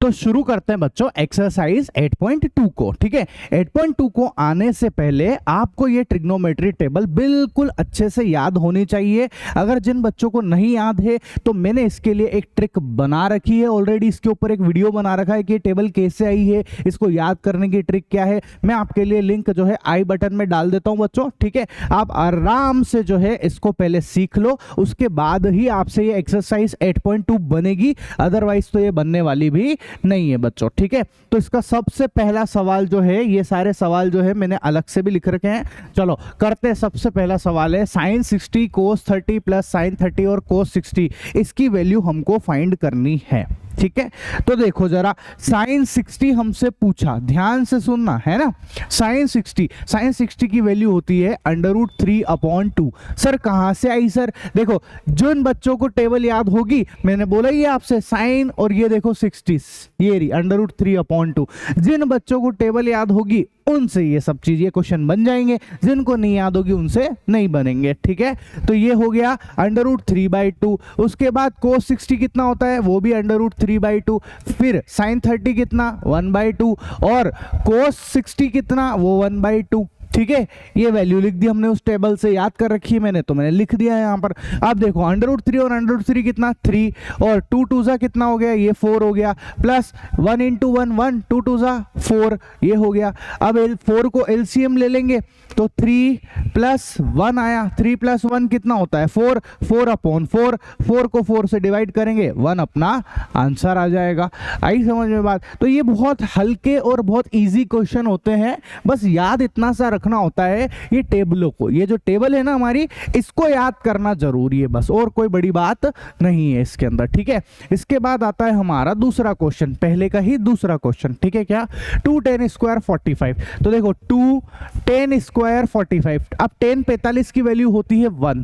तो शुरू करते हैं बच्चों एक्सरसाइज 8.2 को। ठीक है, 8.2 को आने से पहले आपको ये ट्रिग्नोमेट्री टेबल बिल्कुल अच्छे से याद होनी चाहिए। अगर जिन बच्चों को नहीं याद है तो मैंने इसके लिए एक ट्रिक बना रखी है ऑलरेडी, इसके ऊपर एक वीडियो बना रखा है कि ये टेबल कैसे आई है, इसको याद करने की ट्रिक क्या है। मैं आपके लिए लिंक जो है आई बटन में डाल देता हूं बच्चों। ठीक है, आप आराम से जो है इसको पहले सीख लो, उसके बाद ही आपसे ये एक्सरसाइज 8.2 बनेगी, अदरवाइज तो ये बनने वाली भी नहीं है बच्चों। ठीक है, तो इसका सबसे पहला सवाल जो है, ये सारे सवाल जो है मैंने अलग से भी लिख रखे हैं। चलो करते हैं। सबसे पहला सवाल है sin 60 cos 30 प्लस sin 30 और cos 60, इसकी वैल्यू हमको फाइंड करनी है। ठीक है, तो देखो जरा, sin 60 हमसे पूछा, ध्यान से सुनना है ना। sin 60 की वैल्यू होती है √3/2। सर कहां से आई सर? देखो, जिन बच्चों को टेबल याद होगी, मैंने बोला ये आपसे sin और ये देखो 60, ये रही √3/2। जिन बच्चों को टेबल याद होगी उनसे ये सब चीज, ये क्वेश्चन बन जाएंगे, जिनको नहीं याद होगी उनसे नहीं बनेंगे। ठीक है, तो ये हो गया √3/2। उसके बाद cos 60 कितना होता है, वो भी √3/2। फिर sin 30 कितना, 1/2, और cos 60 कितना, वो 1/2। ठीक है, ये वैल्यू लिख दी हमने, उस टेबल से याद कर रखी है मैंने, तो मैंने लिख दिया है यहाँ पर। अब देखो √3 और √3 कितना, 3, और 2 2 सा कितना हो गया, ये 4 हो गया, प्लस 1 × 1 1, 2 2 सा 4, ये हो गया। अब 4 को एलसीएम ले लेंगे तो 3 + 1 आया, 3 + 1 कितना होता है, 4, 4/4, 4 को 4 से डिवाइड करेंगे, 1 अपना आंसर आ जाएगा। आई समझ में बात? तो ये बहुत हल्के और बहुत इजी क्वेश्चन होते हैं, बस याद इतना सा रखना होता है, ये टेबलों को, ये जो टेबल है ना हमारी, इसको याद करना जरूरी है बस, और कोई बड़ी बात नहीं है इसके अंदर। ठीक है, इसके बाद आता है हमारा दूसरा क्वेश्चन, पहले का ही दूसरा क्वेश्चन। ठीक है, क्या 2 10 स्क्वायर 45। तो देखो 2 10 स्क्वायर 45, अब 10 45 की वैल्यू होती है 1,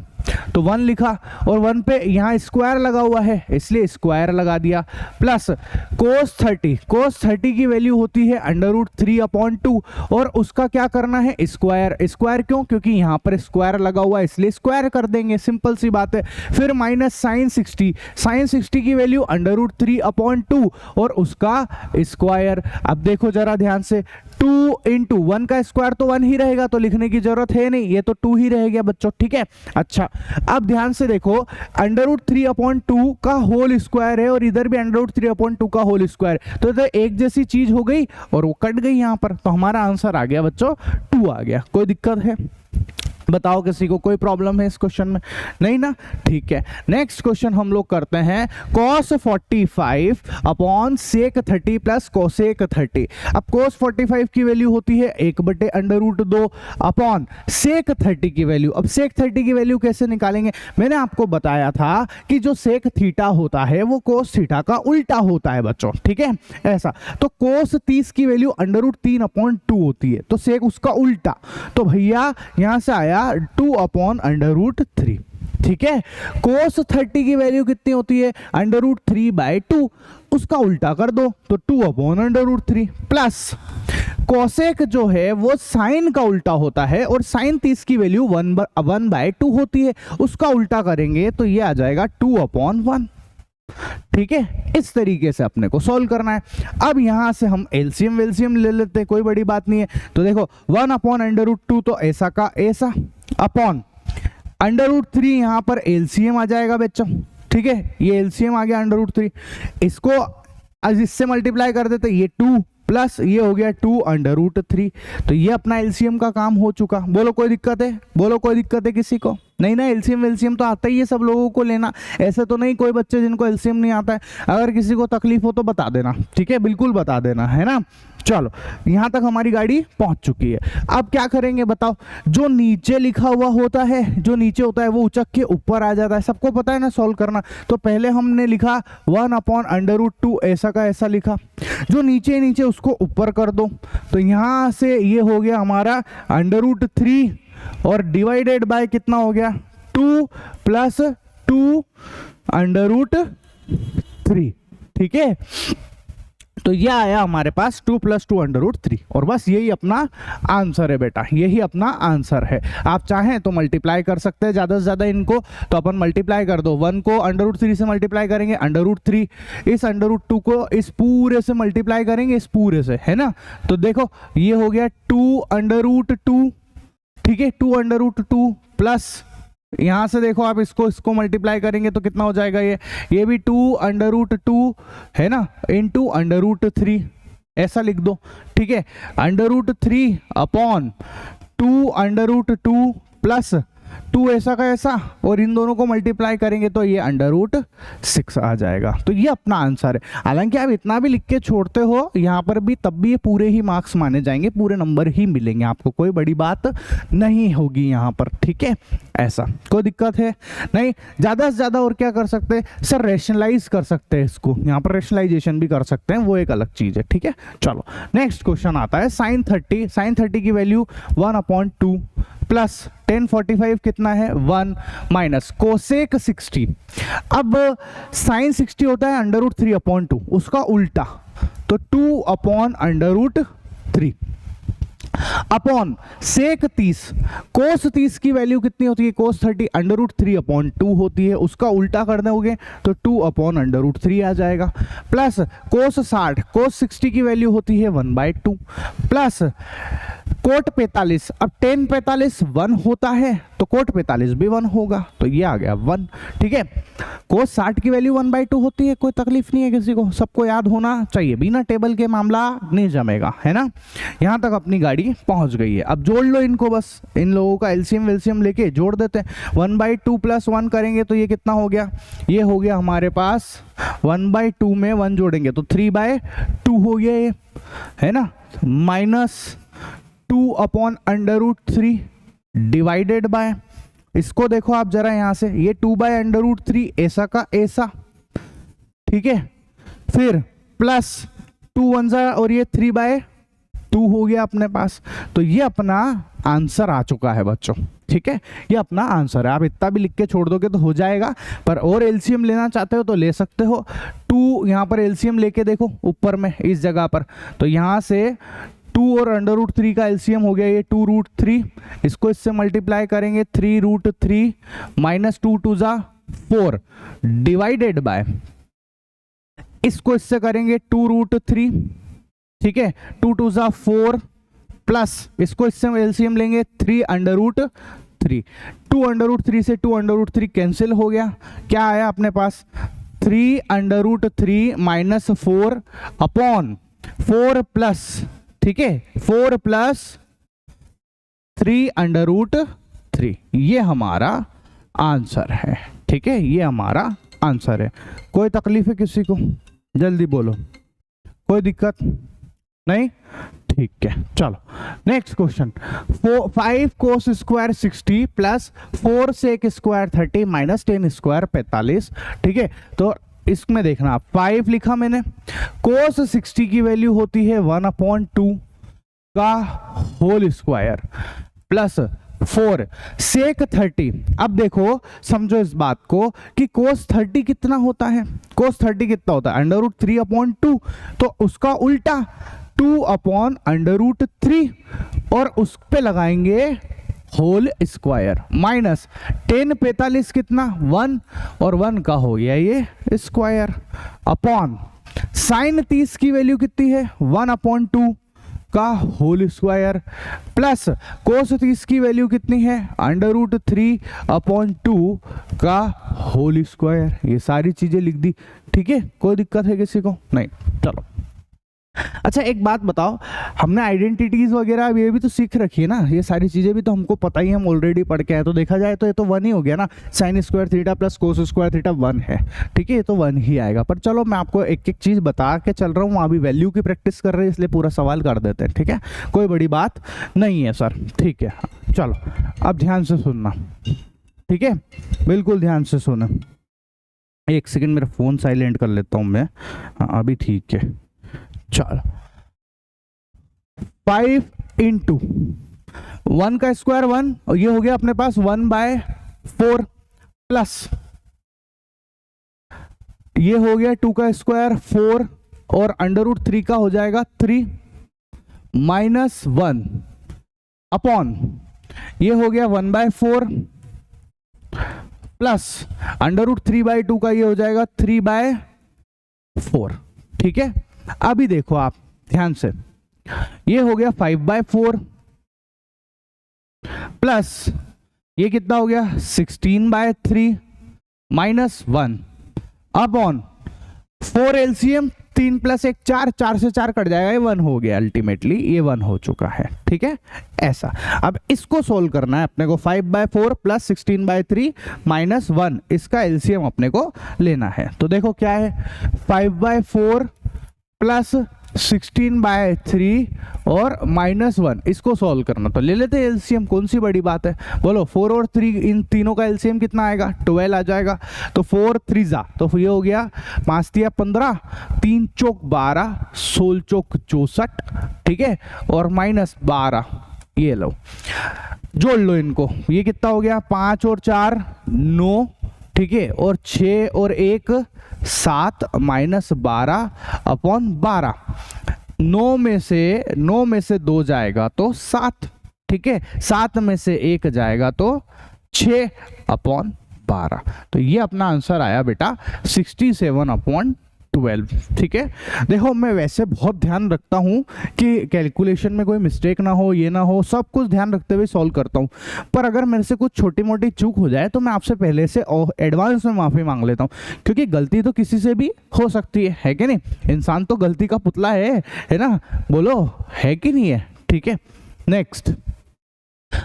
तो 1 लिखा, और 1 पे यहाँ स्क्वायर लगा हुआ है इसलिए स्क्वायर लगा दिया, प्लस cos 30 की वैल्यू होती है √3/2, और उसका क्या करना है, स्क्वायर। स्क्वायर क्यों? क्योंकि यहाँ पर स्क्वायर लगा हुआ है इसलिए स्क्वायर कर देंगे, सिंपल सी बात है। फिर माइनस sin 60 की वैल्यू √3/2 और उसका स्क्वायर। अब देखो जरा ध्यान से, 2 × 1 का स्क्वायर तो 1 ही रहेगा, तो लिखने की जरूरत है नहीं, ये तो 2 ही रह गया बच्चों। ठीक है, अच्छा अब ध्यान से देखो, √3/2 का होल स्क्वायर है और इधर भी √3/2 का होल स्क्वायर, तो इधर एक जैसी चीज हो गई और वो कट गई यहाँ पर, तो हमारा आंसर आ गया बच्चों 2 आ गया। कोई दिक्कत है? बताओ किसी को कोई प्रॉब्लम है इस क्वेश्चन में? नहीं ना? ठीक है, नेक्स्ट क्वेश्चन हम लोग करते हैं cos 45 upon sec 30 plus cosec 30। अब cos 45 की वैल्यू होती है 1/√2 अपॉन sec 30 की वैल्यू। अब sec 30 की वैल्यू कैसे निकालेंगे? मैंने आपको बताया था कि जो sec थीटा होता है वो cos थीटा का उल्टा होता है बच्चों। ठीक है, ऐसा, तो cos 30 की वैल्यू √3/2 होती है, तो sec उसका उल्टा, तो भैया यहां से आया 2/√3। ठीक है, cos 30 की वैल्यू कितनी होती है, √3/2, उसका उल्टा कर दो तो 2/√3, प्लस cosec जो है वो sin का उल्टा होता है, और sin 30 की वैल्यू 1/2 होती है, उसका उल्टा करेंगे तो ये आ जाएगा 2/1। ठीक है, इस तरीके से अपने को सॉल्व करना है। अब यहां से हम एलसीएम वेलसीएम ले लेते हैं, कोई बड़ी बात नहीं है। तो देखो 1/√2 तो ऐसा का ऐसा, अपॉन √3, यहां पर एलसीएम आ जाएगा बच्चों। ठीक है, ये एलसीएम आ गया √3, इसको आज इससे मल्टीप्लाई कर देते, ये 2 प्लस ये हो गया 2/√3, तो ये अपना एलसीएम का काम हो चुका। बोलो कोई दिक्कत है? बोलो कोई दिक्कत है किसी को? नहीं ना, एलसीएम वेलसीएम तो आता ही है सब लोगों को लेना, ऐसे तो नहीं कोई बच्चे जिनको एलसीएम नहीं आता है। अगर किसी को तकलीफ हो तो बता देना, ठीक है, बिल्कुल बता देना, है ना। चलो यहां तक हमारी गाड़ी पहुंच चुकी है। अब क्या करेंगे बताओ? जो नीचे लिखा हुआ होता है, जो नीचे होता है वो उचक के ऊपर आ जाता है, सबको पता है ना सॉल्व करना। तो पहले हमने लिखा 1/√2 ऐसा का ऐसा लिखा, जो नीचे नीचे उसको ऊपर कर दो, तो यहां से ये हो गया हमारा √3 और डिवाइडेड बाय कितना हो गया, 2 + 2/√3। ठीक है, तो ये आया हमारे पास 2 + 2 √3 और बस यही अपना आंसर है बेटा, यही अपना आंसर है। आप चाहें तो मल्टीप्लाई कर सकते हैं ज़्यादा से ज़्यादा इनको, तो अपन मल्टीप्लाई कर दो, 1 को √3 से मल्टीप्लाई करेंगे, √3 इस √2 को इस पूरे से मल्टीप्लाई करेंगे, इस पूरे से, है ना। तो देखो ये हो गया 2 √2, ठीक है, 2 √2 प्लस यहां से देखो आप इसको मल्टीप्लाई करेंगे तो कितना हो जाएगा, ये भी 2 √2 है ना, इनटू √3 ऐसा लिख दो, ठीक है। √3 अपॉन 2 √2 प्लस 2 ऐसा का ऐसा, और इन दोनों को मल्टीप्लाई करेंगे तो ये √6 आ जाएगा। तो ये अपना आंसर है। हालांकि आप इतना भी लिख के छोड़ते हो यहाँ पर भी, तब भी ये पूरे ही मार्क्स माने जाएंगे, पूरे नंबर ही मिलेंगे आपको, कोई बड़ी बात नहीं होगी यहाँ पर, ठीक है। ऐसा कोई दिक्कत है नहीं। ज़्यादा से ज़्यादा और क्या कर सकते हैं सर, रेशनलाइज कर सकते हैं इसको, यहाँ पर रेशनलाइजेशन भी कर सकते हैं, वो एक अलग चीज़ है, ठीक है। चलो नेक्स्ट क्वेश्चन आता है sin 30 की वैल्यू 1/2 प्लस tan 45 कितना है 1 माइनस कोसेक 60। अब sin 60 होता है √3/2, उसका उल्टा तो 2/√3 अपॉन सेक 30, कोस 30 की वैल्यू कितनी होती है, कोस 30 √3/2 होती है, उसका उल्टा कर दोगे तो 2/√3 आ जाएगा, प्लस कोस 60, कोस 60 की वैल्यू होती है 1/2 प्लस कोट 45, अब tan 45 1 होता है तो कोट 45 भी 1 होगा, तो ये आ गया 1, ठीक है। कोस 60 की वैल्यू 1/2 होती है, कोई तकलीफ नहीं है किसी को, सबको याद होना चाहिए, बिना टेबल के मामला नहीं जमेगा, है ना। यहाँ तक अपनी गाड़ी पहुंच गई है। अब जोड़ लो इनको, बस इन लोगों का एलसीएम वेलसीएम लेके जोड़ देते हैं। 1/2 + 1 करेंगे तो ये कितना हो गया, ये हो गया हमारे पास 1/2 में 1 जोड़ेंगे तो 3/2 हो गया ये, है ना, माइनस 2/√3 डिवाइडेड बाय, इसको देखो आप जरा यहां से, ये 2/√3 ऐसा का ऐसा, ठीक है, फिर प्लस 2 1 और ये 3/2 हो गया अपने पास। तो ये अपना आंसर आ चुका है बच्चों, ठीक है, ये अपना आंसर है। आप इतना भी लिख के छोड़ दोगे तो हो जाएगा, पर और एलसीएम लेना चाहते हो तो ले सकते हो। 2 यहाँ पर एलसीएम लेके देखो ऊपर में इस जगह पर, तो यहाँ से 2 और √3 का एलसीएम हो गया ये 2√3, इसको इससे मल्टीप्लाई करेंगे 3√3 माइनस 2 2 ज़ा 4 डिवाइडेड बाय, इसको इससे करेंगे 2√3, ठीक है, 2 2 ज़ा 4 प्लस इसको इससे एलसीएम लेंगे 3√3, 2√3 से 2√3 कैंसिल हो गया, क्या आया अपने पास 3√3 माइनस 4 अपॉन 4 प्लस, ठीक है, 4 + 3√3, ये हमारा आंसर है, ठीक है, ये हमारा आंसर है। कोई तकलीफ है किसी को, जल्दी बोलो, कोई दिक्कत नहीं, ठीक है। चलो next question, 5 cos square 60 plus 4 sec square 30 minus 10 square 45, ठीक है। तो इसमें देखना 5 लिखा मैंने, कोस 60 की वैल्यू होती है 1/2 का होल स्क्वायर प्लस 4 सेक 30। अब देखो समझो इस बात को कि कोस 30 कितना होता है, कोस 30 कितना होता है √3/2, तो उसका उल्टा 2/√3 और उस पे लगाएंगे होल स्क्वायर माइनस 10 45 कितना 1 और 1 का हो गया ये स्क्वायर अपॉन साइन 30 की वैल्यू कितनी है 1/2 का होल स्क्वायर प्लस कोस 30 की वैल्यू कितनी है √3/2 का होल स्क्वायर। ये सारी चीजें लिख दी, ठीक है, कोई दिक्कत है किसी को नहीं। चलो अच्छा एक बात बताओ, हमने आइडेंटिटीज वगैरह ये भी तो सीख रखी है ना, ये सारी चीजें भी तो हमको पता ही, हम ऑलरेडी पढ़ के आए, तो देखा जाए तो ये तो 1 ही हो गया ना, sine square theta plus cos square theta 1 है, ठीक है, ये तो 1 ही आएगा। पर चलो मैं आपको एक एक चीज बता के चल रहा हूँ, अभी वैल्यू की प्रैक्टिस कर रहे हैं इसलिए पूरा सवाल कर देते हैं, ठीक है, कोई बड़ी बात नहीं है सर, ठीक है। चलो अब ध्यान से सुनना, ठीक है, बिल्कुल ध्यान से सुनना। एक सेकेंड मेरा फोन साइलेंट कर लेता हूँ मैं, हाँ अभी ठीक है। चलो 5 × 1 का स्क्वायर 1 और ये हो गया अपने पास 1/4 प्लस ये हो गया 2 का स्क्वायर 4 और अंडर रूट 3 का हो जाएगा 3 माइनस 1 अपॉन ये हो गया 1/4 प्लस अंडर रूट 3/2 का ये हो जाएगा 3/4। ठीक है, अभी देखो आप ध्यान से, ये हो गया 5/4 प्लस ये कितना हो गया 16/3 माइनस 1 अपॉन 4 एलसीएम 3 प्लस 1 4, 4 से 4 कट जाएगा, ये 1 हो गया, अल्टीमेटली ये 1 हो चुका है। ठीक है, ऐसा अब इसको सोल्व करना है अपने को। 5/4 प्लस 16/3 माइनस 1, इसका एलसीएम अपने को लेना है। तो देखो क्या है, 5/4 प्लस 16/3 और माइनस 1, इसको सॉल्व करना। तो ले लेते हैं एलसीएम, कौन सी बड़ी बात है, बोलो। 4 और 3 इन तीनों का एलसीएम कितना आएगा, 12 आ जाएगा। तो 4 3 जा, तो ये हो गया 5 तिया 15, 3 चौक 12, 16 चौक 64। ठीक है, और माइनस 12, ये लो जोड़ लो इनको, ये कितना हो गया 5 और 4 9, ठीक है, और 6 और 1 7 माइनस 12 अपॉन 12। 9 में से 2 जाएगा तो 7, ठीक है, 7 में से 1 जाएगा तो 6 अपॉन 12। तो ये अपना आंसर आया बेटा 67/12। ठीक है, देखो मैं वैसे बहुत ध्यान रखता हूँ कि कैलकुलेशन में कोई मिस्टेक ना हो, ये ना हो, सब कुछ ध्यान रखते हुए सॉल्व करता हूँ। पर अगर मेरे से कुछ छोटी मोटी चूक हो जाए तो मैं आपसे पहले से एडवांस में माफ़ी मांग लेता हूँ, क्योंकि गलती तो किसी से भी हो सकती है कि नहीं। इंसान तो गलती का पुतला है ना, बोलो है कि नहीं है। ठीक है, नेक्स्ट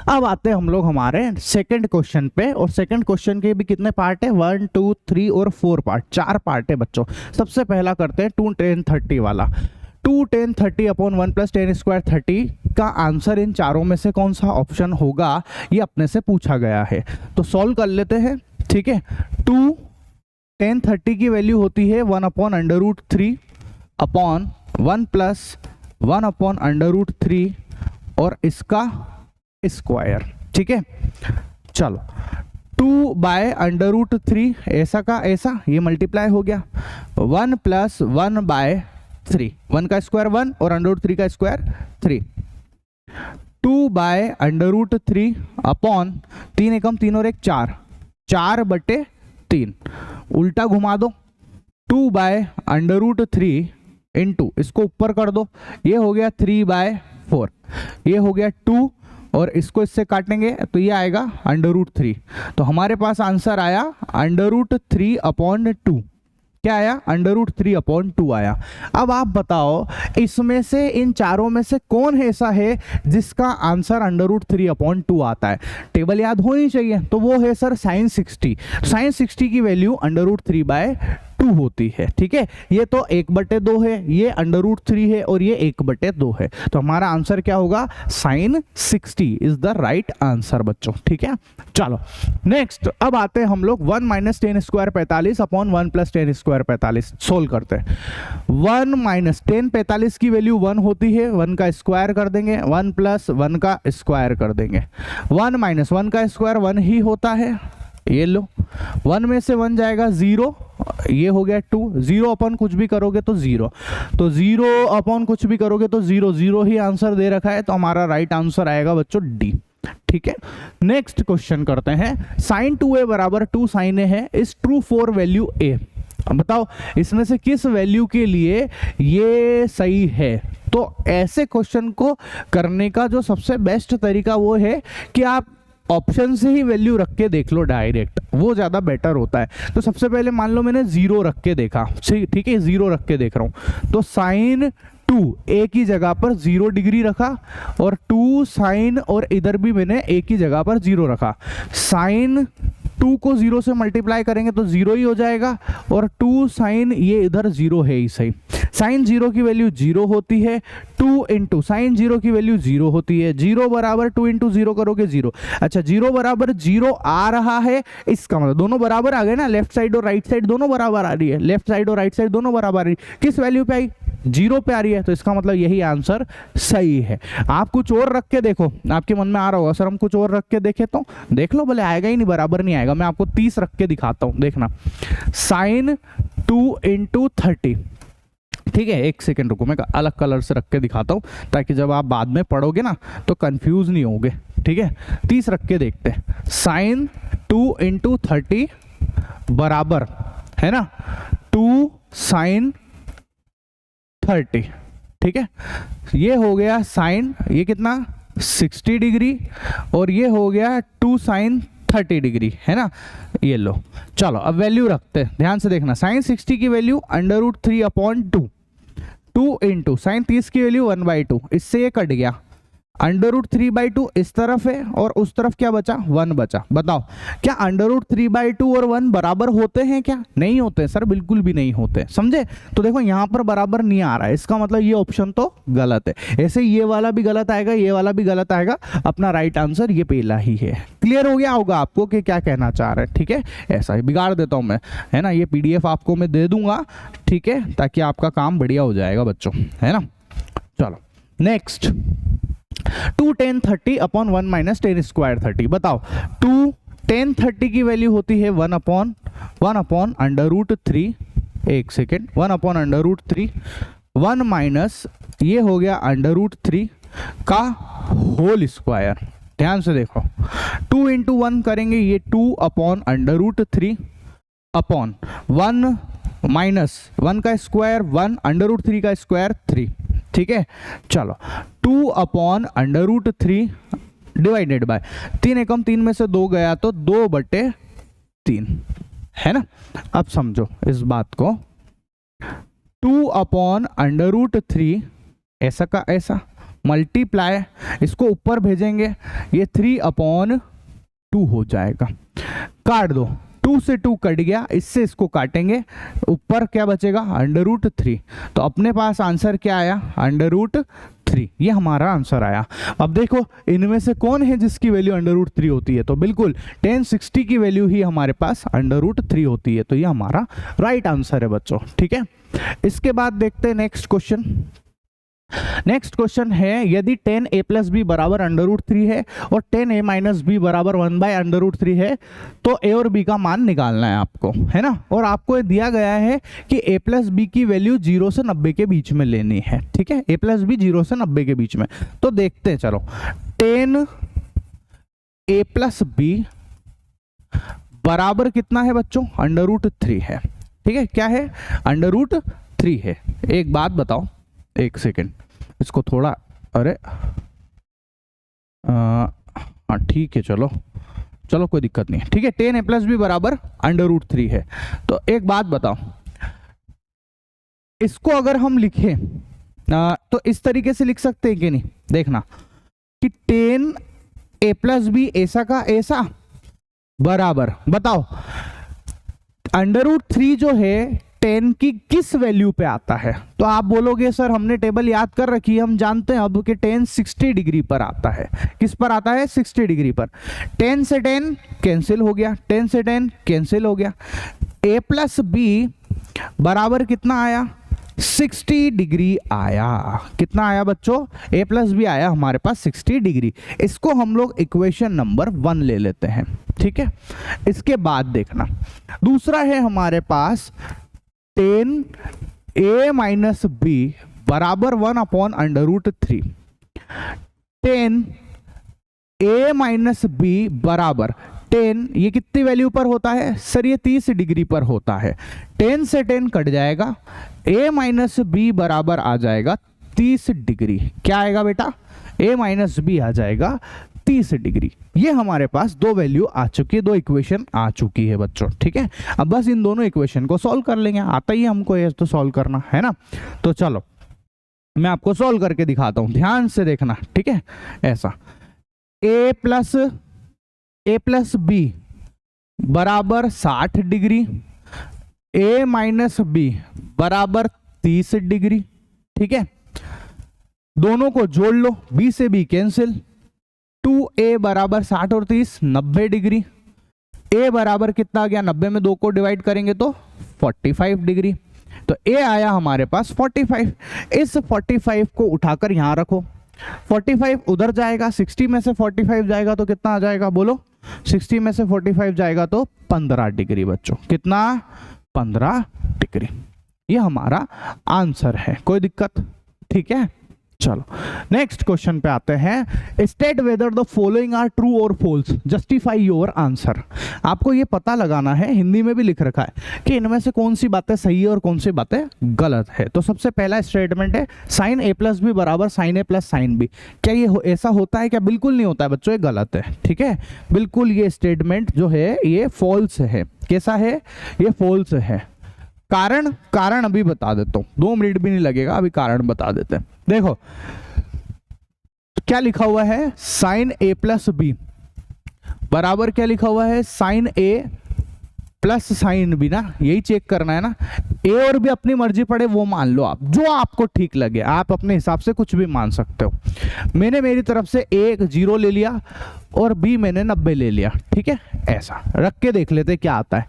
अब आते हैं हम लोग हमारे सेकंड क्वेश्चन पे, और सेकंड क्वेश्चन के भी कितने पार्ट है, 1 2 3 और 4 पार्ट, 4 पार्ट है बच्चों। सबसे पहला करते हैं 2 10 30 वाला। 2 10 30 अपॉन 1 प्लस 10 स्क्वायर 30 का आंसर इन चारों में से कौन सा ऑप्शन होगा, ये अपने से पूछा गया है। तो सॉल्व कर लेते हैं। ठीक है, 2 10 30 की वैल्यू होती है 1/√3 अपॉन 1 प्लस 1/√3 और इसका स्क्वायर। ठीक है, चलो 2/√3 ऐसा का ऐसा, ये मल्टीप्लाई हो गया, 1 प्लस 1/3, 1 का स्क्वायर 1 और √3 का स्क्वायर 3, 2/√3 अपॉन 3 एकम 3 और 1 4, 4/3, उल्टा घुमा दो, 2/√3 इंटू इसको ऊपर कर दो, ये हो गया 3/4, ये हो गया 2 और इसको इससे काटेंगे तो ये आएगा √3। तो हमारे पास आंसर आया √3/2। क्या आया, √3/2 आया। अब आप बताओ इसमें से इन चारों में से कौन ऐसा है जिसका आंसर √3/2 आता है। टेबल याद होनी चाहिए, तो वो है सर sin 60। sin 60 की वैल्यू √3/2 होती है। ठीक है, ये तो 1/2 है, ये √3 है और ये 1/2 है। तो हमारा आंसर क्या होगा, sin 60 is the right answer बच्चों। ठीक है, चलो नेक्स्ट अब आते हैं हम लोग 1 - 10 स्क्वायर 45 अपॉन 1 + 10 स्क्वायर 45 सोल्व करते हैं। 1 - 10 45 की वैल्यू 1 होती है, 1 का स्क्वायर कर देंगे, 1 + 1 का स्क्वायर कर देंगे। 1 - 1 का स्क्वायर 1 ही होता है, ये लो 1 में से 1 जाएगा 0, ये हो गया 2, 0 अपॉन कुछ भी करोगे तो 0, तो 0 अपॉन कुछ भी करोगे तो 0, 0 ही आंसर दे रखा है, तो हमारा राइट आंसर आएगा बच्चों डी। ठीक है, नेक्स्ट क्वेश्चन करते हैं। sin 2a = 2 sin a है, is true for value a। अब बताओ इसमें से किस वैल्यू के लिए ये सही है। तो ऐसे क्वेश्चन को करने का जो सबसे बेस्ट तरीका वो है कि आप ऑप्शन से ही वैल्यू रख के देख लो डायरेक्ट, वो ज़्यादा बेटर होता है। तो सबसे पहले मान लो मैंने 0 रख के देखा, ठीक है 0 रख के देख रहा हूँ, तो sin 2 a की जगह पर 0 डिग्री रखा और 2 sin और इधर भी मैंने a की जगह पर 0 रखा। sin 2 को 0 से मल्टीप्लाई करेंगे तो 0 ही हो जाएगा और 2 sin ये इधर 0 है ही सही। sin 0 की वैल्यू 0 होती है, 2 इंटू sin 0 की वैल्यू 0 होती है, 0 बराबर 2 इंटू 0 करोगे 0। अच्छा 0 बराबर 0 आ रहा है, इसका मतलब दोनों बराबर आ गए ना, लेफ्ट साइड और राइट साइड दोनों बराबर आ रही है, लेफ्ट साइड और राइट साइड दोनों बराबर आ रही है। किस वैल्यू पे आई, 0 पे आ रही है, तो इसका मतलब यही आंसर सही है। आप कुछ और रख के देखो, आपके मन में आ रहा होगा सर हम कुछ और रख के देखे, तो देख लो, भले आएगा ही नहीं, बराबर नहीं आएगा। मैं आपको 30 रख के दिखाता हूं, देखना। sin 2 × 30 ठीक है, एक सेकेंड रुको, मैं अलग कलर से रख के दिखाता हूँ ताकि जब आप बाद में पढ़ोगे ना तो कंफ्यूज नहीं होगे। ठीक है, 30 रख के देखते हैं। साइन 2 इंटू 30 बराबर है ना 2 साइन 30। ठीक है, ये हो गया साइन, ये कितना 60 डिग्री, और ये हो गया 2 साइन 30 डिग्री, है ना। ये लो, चलो अब वैल्यू रखते हैं, ध्यान से देखना। साइन 60 की वैल्यू √3/2, 2 इंटू साइन 30 की वैल्यू 1/2, इससे ये कट गया। √3/2 इस तरफ है और उस तरफ क्या बचा, 1 बचा। बताओ क्या √3/2 और 1 बराबर होते हैं क्या? नहीं होते सर, बिल्कुल भी नहीं होते, समझे। तो देखो यहाँ पर बराबर नहीं आ रहा है, इसका मतलब ये ऑप्शन तो गलत है। ऐसे ये वाला भी गलत आएगा, ये वाला भी गलत आएगा, अपना राइट आंसर ये पहला ही है। क्लियर हो गया होगा आपको कि क्या कहना चाह रहे हैं। ठीक है, ऐसा ही बिगाड़ देता हूँ मैं, है ना। ये PDF आपको मैं दे दूंगा, ठीक है, ताकि आपका काम बढ़िया हो जाएगा बच्चों, है ना। चलो नेक्स्ट, 2 tan 30/1 - tan स्क्वायर 30। बताओ 2 tan 30 की वैल्यू होती है 1/√3, एक सेकेंड, 1/√3, 1 माइनस ये हो गया √3 का होल स्क्वायर। ध्यान से देखो, 2 इंटू 1 करेंगे, ये 2/√3 अपॉन 1 माइनस 1 का स्क्वायर 1, √3 का स्क्वायर 3। ठीक है, चलो 2/√3 डिवाइडेड बाय 3 एकम 3 में से 2 गया तो 2/3, है ना। अब समझो इस बात को, 2/√3 ऐसा का ऐसा मल्टीप्लाई, इसको ऊपर भेजेंगे, ये 3/2 हो जाएगा। काट दो, 2 से 2 कट गया, इससे इसको काटेंगे, ऊपर क्या बचेगा √3। तो अपने पास आंसर क्या आया √3, ये हमारा आंसर आया। अब देखो इनमें से कौन है जिसकी वैल्यू √3 होती है, तो बिल्कुल tan 60 की वैल्यू ही हमारे पास √3 होती है, तो ये हमारा राइट आंसर है बच्चों। ठीक है, इसके बाद देखते हैं नेक्स्ट क्वेश्चन। नेक्स्ट क्वेश्चन है, यदि tan a + b बराबर √3 है और tan a - b बराबर 1/√3 है तो a और b का मान निकालना है आपको, है ना। और आपको ये दिया गया है कि a + b की वैल्यू 0 से 90 के बीच में लेनी है। ठीक है, a + b 0 से 90 के बीच में, तो देखते हैं। चलो, tan a + b बराबर कितना है बच्चों, √3 है। ठीक है, क्या है √3 है। एक बात बताओ, एक सेकेंड, इसको थोड़ा, अरे हाँ ठीक है, चलो चलो कोई दिक्कत नहीं है। ठीक है, tan a + b बराबर √3 है। तो एक बात बताओ, इसको अगर हम लिखें तो इस तरीके से लिख सकते हैं कि नहीं, देखना कि tan a + b ऐसा का ऐसा बराबर, बताओ √3 जो है 10 की किस वैल्यू पे आता है। तो आप बोलोगे सर हमने टेबल याद कर रखी है, हम जानते हैं अब कि 10 60 डिग्री पर आता है। किस पर आता है, 60 डिग्री पर। 10 से 10 कैंसिल हो गया, 10 से 10 कैंसिल हो गया। a + b बराबर कितना आया, 60 डिग्री आया। कितना आया बच्चों, a + b आया हमारे पास 60 डिग्री। इसको हम लोग इक्वेशन नंबर 1 ले लेते हैं। ठीक है, इसके बाद देखना, दूसरा है हमारे पास tan a - b बराबर 1/√3। tan a - b बराबर 10, ये कितनी वैल्यू पर होता है सर, ये 30 डिग्री पर होता है। 10 से 10 कट जाएगा, a - b बराबर आ जाएगा 30 डिग्री। क्या आएगा बेटा, a - b आ जाएगा 30 डिग्री। ये हमारे पास दो वैल्यू आ चुकी है, दो इक्वेशन आ चुकी है बच्चों। ठीक है, अब बस इन दोनों इक्वेशन को सॉल्व कर लेंगे, आता ही हमको ये तो सॉल्व करना है ना। तो चलो मैं आपको सॉल्व करके दिखाता हूं, ध्यान से देखना। ठीक है, ऐसा a + b बराबर 60 डिग्री, a - b बराबर 30 डिग्री। ठीक है, दोनों को जोड़ लो, b से b कैंसिल, 2a बराबर 60 और 30 90 डिग्री। a बराबर कितना आ गया, 90 में 2 को डिवाइड करेंगे तो 45 डिग्री। तो a आया हमारे पास 45। इस 45 को उठाकर यहां रखो, 45 उधर जाएगा, 60 में से 45 जाएगा तो कितना आ जाएगा बोलो, 60 में से 45 जाएगा तो 15 डिग्री बच्चों। कितना, 15 डिग्री। ये हमारा आंसर है, कोई दिक्कत? ठीक है, चलो नेक्स्ट क्वेश्चन पे आते हैं। State whether the following are true और फॉल्स, जस्टिफाई योर आंसर। आपको ये पता लगाना है, हिंदी में भी लिख रखा है कि इनमें से कौन सी बातें सही है और कौन सी बातें गलत है। तो सबसे पहला स्टेटमेंट है साइन ए प्लस बी बराबर साइन ए प्लस साइन बी। क्या ये ऐसा होता है? क्या बिल्कुल नहीं होता है बच्चों, ये गलत है। ठीक है, बिल्कुल ये स्टेटमेंट जो है ये फॉल्स है। कैसा है? ये फॉल्स है। कारण अभी बता देता हूं, 2 मिनट भी नहीं लगेगा, अभी कारण बता देते हैं। देखो क्या लिखा हुआ है, साइन ए प्लस बी बराबर क्या लिखा हुआ है, साइन ए प्लस साइन बी ना, यही चेक करना है ना। ए और बी अपनी मर्जी पड़े वो मान लो आप, जो आपको ठीक लगे, आप अपने हिसाब से कुछ भी मान सकते हो। मैंने मेरी तरफ से ए 0 ले लिया और बी मैंने 90 ले लिया। ठीक है, ऐसा रख के देख लेते क्या आता है।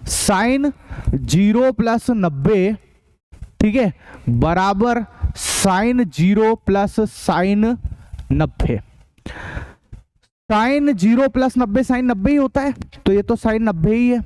साइन 0 प्लस 90, ठीक है, बराबर sine 0 plus sine 90। Sine 0 plus 90 sine 90 ही होता है, तो ये तो साइन 90 ही है।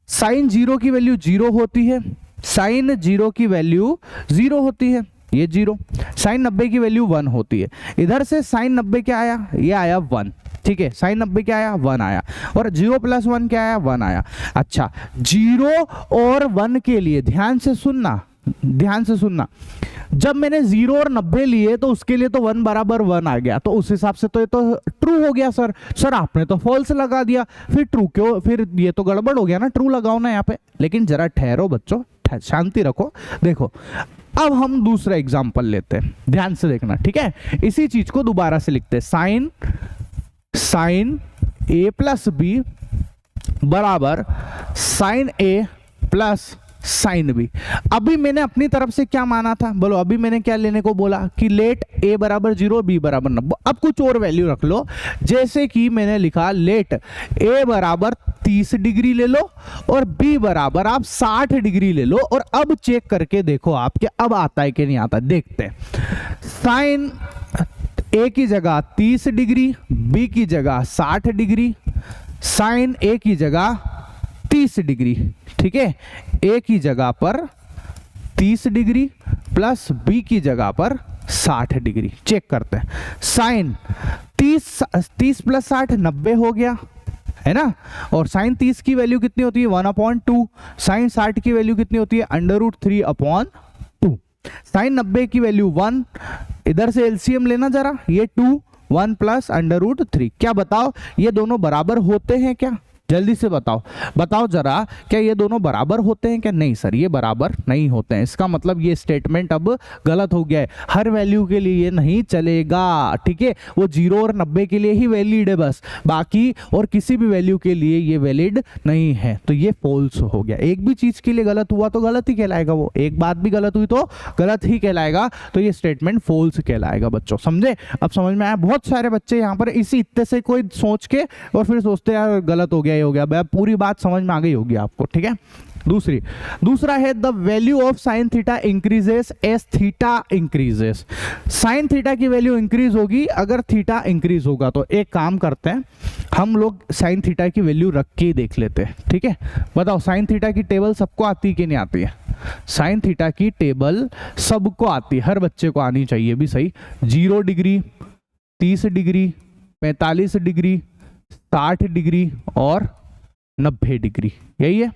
साइन 0 की वैल्यू 0 होती है, साइन 0 की वैल्यू 0 होती है, ये 0। साइन 90 की वैल्यू 1 होती है। इधर से साइन 90 क्या आया, ये आया 1। ठीक है, साइन 90 क्या आया, 1 आया। और 0 प्लस 1 क्या आया, 1 आया। अच्छा, 0 और 1 के लिए ध्यान से सुनना, ध्यान से सुनना। जब मैंने 0 और 90 लिए तो उसके लिए तो 1 बराबर 1 आ गया, तो उस हिसाब से तो ये तो ट्रू हो गया। सर आपने तो फॉल्स लगा दिया, फिर ट्रू क्यों? फिर ये तो गड़बड़ हो गया ना, ट्रू लगाओ ना यहाँ पे। लेकिन जरा ठहरो बच्चों, शांति रखो। देखो अब हम दूसरा एग्जाम्पल लेते हैं, ध्यान से देखना। ठीक है, इसी चीज को दोबारा से लिखते हैं। साइन ए प्लस बी बराबर साइन ए प्लस साइन बी। अभी मैंने अपनी तरफ से क्या माना था, बोलो? अभी मैंने क्या लेने को बोला कि लेट ए बराबर 0 बी बराबर 90। अब कुछ और वैल्यू रख लो, जैसे कि मैंने लिखा लेट ए बराबर 30 डिग्री ले लो और बी बराबर आप 60 डिग्री ले लो। और अब चेक करके देखो आप कि अब आता है कि नहीं आता, देखते हैं। साइन ए की जगह 30 डिग्री, बी की जगह 60 डिग्री, साइन ए की जगह 30 डिग्री। ठीक है, ए की जगह पर 30 डिग्री प्लस बी की जगह पर 60 डिग्री। चेक करते हैं। साइन 30 प्लस 60 90 हो गया, है ना। और साइन 30 की वैल्यू कितनी होती है, 1/2। साइन 60 की वैल्यू कितनी होती है, √3/2। साइन 90 की वैल्यू 1। इधर से एलसीएम लेना जरा, ये 2 1 प्लस √3। क्या बताओ, ये दोनों बराबर होते हैं क्या? जल्दी से बताओ, बताओ जरा, क्या ये दोनों बराबर होते हैं क्या? नहीं सर, ये बराबर नहीं होते हैं। इसका मतलब ये स्टेटमेंट अब गलत हो गया है। हर वैल्यू के लिए ये नहीं चलेगा। ठीक है, वो 0 और 90 के लिए ही वैलिड है बस, बाकी और किसी भी वैल्यू के लिए ये वैलिड नहीं है। तो ये फॉल्स हो गया। एक भी चीज के लिए गलत हुआ तो गलत ही कहलाएगा, वो एक बात भी गलत हुई तो गलत ही कहलाएगा। तो ये स्टेटमेंट फॉल्स कहलाएगा बच्चों, समझे? अब समझ में आया? बहुत सारे बच्चे यहाँ पर इसी इतने से कोई सोच के और फिर सोचते यार गलत हो गया, हो गया। भाई पूरी बात समझ में आ गई होगी आपको। ठीक है, दूसरा है the value of sine theta increases S theta increases. Sine theta की वैल्यू इंक्रीज होगी अगर थीटा इंक्रीज होगा। तो एक काम करते हैं, हम लोग साइन थीटा की वैल्यू रख के ही देख लेते हैं। ठीक है, बताओ साइन थीटा की टेबल सबको आती है कि नहीं आती है? साइन थीटा की टेबल सबको आती है, हर बच्चे को आनी चाहिए भी सही। 0 डिग्री, 30 डिग्री, 45 डिग्री, 60 डिग्री और 90 डिग्री, यही है।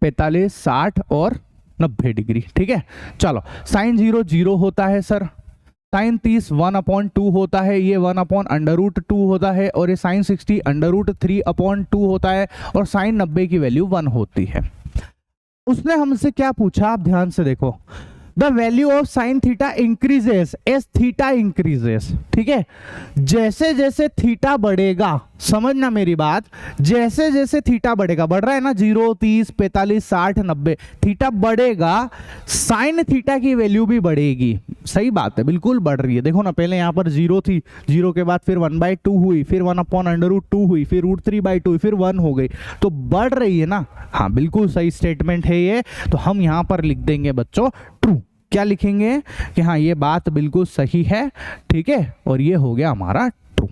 45, 60 और 90 डिग्री। ठीक है, चलो साइन 0 0 होता है सर। साइन 30 1/2 होता है, ये 1/√2 होता है। और ये साइन 60 √3/2 होता है। और साइन 90 की वैल्यू 1 होती है। उसने हमसे क्या पूछा, आप ध्यान से देखो। The value of sine theta increases S theta increases. ठीक है, जैसे जैसे थीटा बढ़ेगा, समझना मेरी बात, जैसे जैसे थीटा बढ़ेगा, बढ़ रहा है ना 0 30 45 60 90, थीटा बढ़ेगा, साइन थीटा की वैल्यू भी बढ़ेगी। सही बात है, बिल्कुल बढ़ रही है। देखो ना, पहले यहाँ पर 0 थी, 0 के बाद फिर 1/2 हुई, फिर 1/√2 हुई, फिर √3/2, फिर 1 हो गई, तो बढ़ रही है ना। हाँ, बिल्कुल सही स्टेटमेंट है ये। तो हम यहाँ पर लिख देंगे बच्चों ट्रू। क्या लिखेंगे कि हाँ ये बात बिल्कुल सही है। ठीक है, और ये हो गया हमारा true.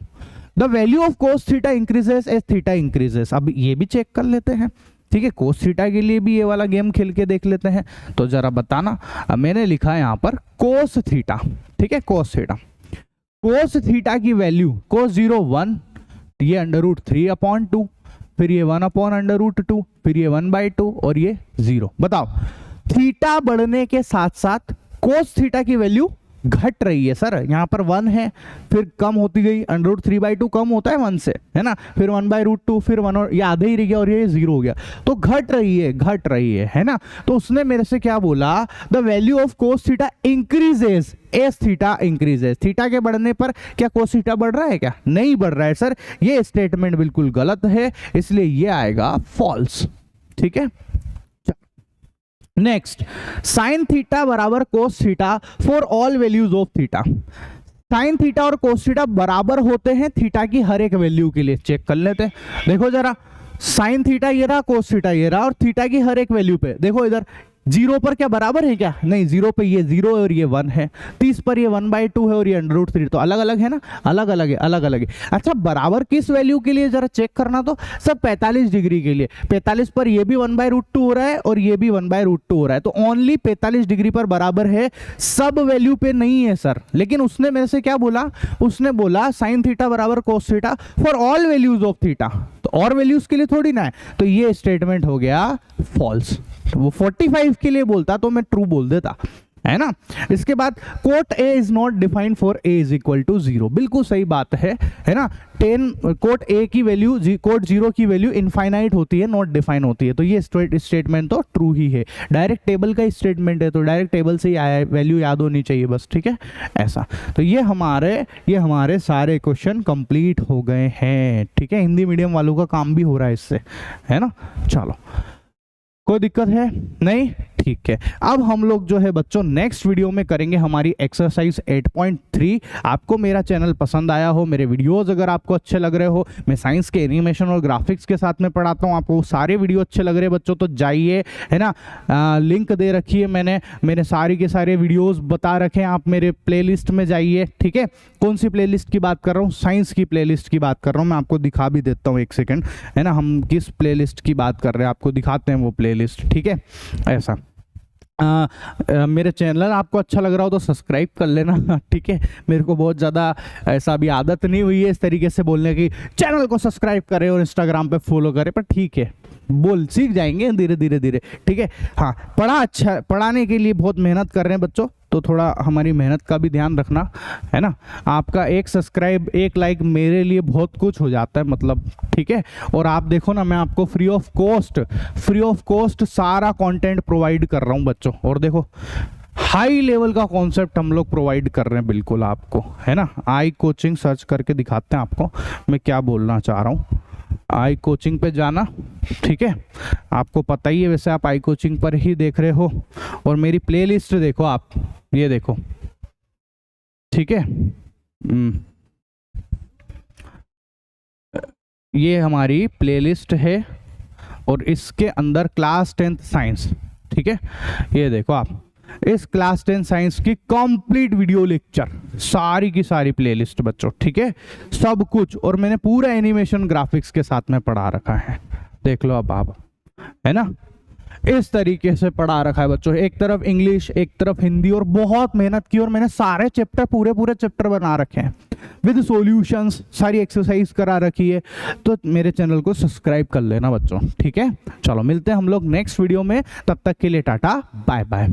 The value of cos theta increases as theta increases. अब ये भी चेक कर लेते हैं। ठीक है, कोस थीटा के लिए भी ये वाला गेम खेल के देख लेते हैं। तो जरा बताना, अब मैंने लिखा है यहाँ पर कोस थीटा, ठीक है, कोस थीटा। कोस थीटा की वैल्यू कोस 0 1, ये √3/2, फिर ये 1/√2, फिर ये 1/2 और ये 0। बताओ, थीटा बढ़ने के साथ साथ कोस थीटा की वैल्यू घट रही है सर। यहाँ पर 1 है, फिर कम होती गई, √3/2 कम होता है 1 से, है ना, फिर 1/√2, फिर 1 और ये आधे ही रह गया और ये 0 हो गया, तो घट रही है ना। तो उसने मेरे से क्या बोला, the value of cos theta increases S theta increases. Theta के बढ़ने पर क्या कोस थीटा बढ़ रहा है? क्या नहीं बढ़ रहा है सर, ये स्टेटमेंट बिल्कुल गलत है, इसलिए ये आएगा फॉल्स। ठीक है, नेक्स्ट, साइन थीटा बराबर cos theta for all values of theta. Sine theta और कोस थीटा बराबर होते हैं थीटा की हर एक वैल्यू के लिए। चेक कर लेते हैं, देखो जरा, साइन थीटा ये रहा, कोस थीटा ये रहा, और थीटा की हर एक वैल्यू पे देखो, इधर 0 पर क्या बराबर है? क्या नहीं, 0 पे ये 0 है और ये 1 है, 30 पर ये 1/2 है और ये √3, तो अलग अलग है ना, अलग अलग है। अच्छा, बराबर किस वैल्यू के लिए जरा चेक करना, तो सब 45 डिग्री के लिए। 45 पर ये भी 1/2 हो रहा है और ये भी 1/2 हो रहा है, तो ओनली 45 डिग्री पर बराबर है, सब वैल्यू पे नहीं है सर। लेकिन उसने मेरे से क्या बोला, उसने बोला साइन थीटा बराबर cos theta for all values of theta, तो और वैल्यूज के लिए थोड़ी ना है, तो ये स्टेटमेंट हो गया फॉल्स। वो 45 के लिए बोलता तो मैं ट्रू बोल देता, है ना। इसके बाद cot A is not defined for A is equal to 0, बिल्कुल सही बात है ना। 10 कोट ए की वैल्यू कोट 0 की वैल्यू इनफाइनाइट होती है, नॉट डिफाइन होती है, तो ये स्टेटमेंट तो ट्रू ही है। डायरेक्ट टेबल का स्टेटमेंट है, तो डायरेक्ट टेबल से ही आया, वैल्यू याद होनी चाहिए बस, ठीक है, ऐसा। तो ये हमारे सारे क्वेश्चन कंप्लीट हो गए हैं, ठीक है। हिंदी मीडियम वालों का काम भी हो रहा है इससे, है ना। चलो, कोई दिक्कत है नहीं, ठीक है। अब हम लोग जो है बच्चों नेक्स्ट वीडियो में करेंगे हमारी एक्सरसाइज 8.3। आपको मेरा चैनल पसंद आया हो, मेरे वीडियोस अगर आपको अच्छे लग रहे हो, मैं साइंस के एनिमेशन और ग्राफिक्स के साथ में पढ़ाता हूँ, आपको सारे वीडियो अच्छे लग रहे हैं बच्चों, तो जाइए, है ना, लिंक दे रखी है मैंने, मेरे सारे के सारे वीडियोस बता रखे हैं, आप मेरे प्लेलिस्ट में जाइए, ठीक है। कौन सी प्लेलिस्ट की बात कर रहा हूँ? साइंस की प्लेलिस्ट की बात कर रहा हूँ, मैं आपको दिखा भी देता हूँ, एक सेकेंड, है ना। हम किस प्लेलिस्ट की बात कर रहे हैं आपको दिखाते हैं वो प्लेलिस्ट, ठीक है, ऐसा। मेरे चैनल आपको अच्छा लग रहा हो तो सब्सक्राइब कर लेना, ठीक है। मेरे को बहुत ज़्यादा ऐसा भी आदत नहीं हुई है इस तरीके से बोलने की, चैनल को सब्सक्राइब करें और इंस्टाग्राम पे फॉलो करें, पर ठीक है, सीख जाएंगे धीरे धीरे, ठीक है। हाँ, पढ़ाने के लिए बहुत मेहनत कर रहे हैं बच्चों, तो थोड़ा हमारी मेहनत का भी ध्यान रखना, है ना। आपका एक सब्सक्राइब, एक लाइक मेरे लिए बहुत कुछ हो जाता है, मतलब, ठीक है। और आप देखो ना, मैं आपको फ्री ऑफ कॉस्ट सारा कंटेंट प्रोवाइड कर रहा हूँ बच्चों, और देखो हाई लेवल का कॉन्सेप्ट हम लोग प्रोवाइड कर रहे हैं बिल्कुल आपको, है ना। आई कोचिंग सर्च करके दिखाते हैं आपको मैं क्या बोलना चाह रहा हूँ। आई कोचिंग पे जाना, ठीक है, आपको पता ही है वैसे, आप आई कोचिंग पर ही देख रहे हो, और मेरी प्लेलिस्ट देखो आप, ये देखो, ठीक है। ये हमारी प्लेलिस्ट है और इसके अंदर क्लास 10th साइंस, ठीक है, ये देखो आप, इस क्लास 10 साइंस की कंप्लीट वीडियो लेक्चर, सारी की सारी प्लेलिस्ट बच्चों, ठीक है, सब कुछ, और मैंने पूरा एनिमेशन ग्राफिक्स के साथ में पढ़ा रखा है, देख लो अब आप, है ना। इस तरीके से पढ़ा रखा है बच्चों, एक तरफ इंग्लिश, एक तरफ हिंदी, और बहुत मेहनत की, और मैंने सारे चैप्टर पूरे चैप्टर बना रखे हैं विद सॉल्यूशंस, सारी एक्सरसाइज करा रखी है। तो मेरे चैनल को सब्सक्राइब कर लेना बच्चों, ठीक है। चलो, मिलते हैं हम लोग नेक्स्ट वीडियो में, तब तक के लिए टाटा बाय बाय।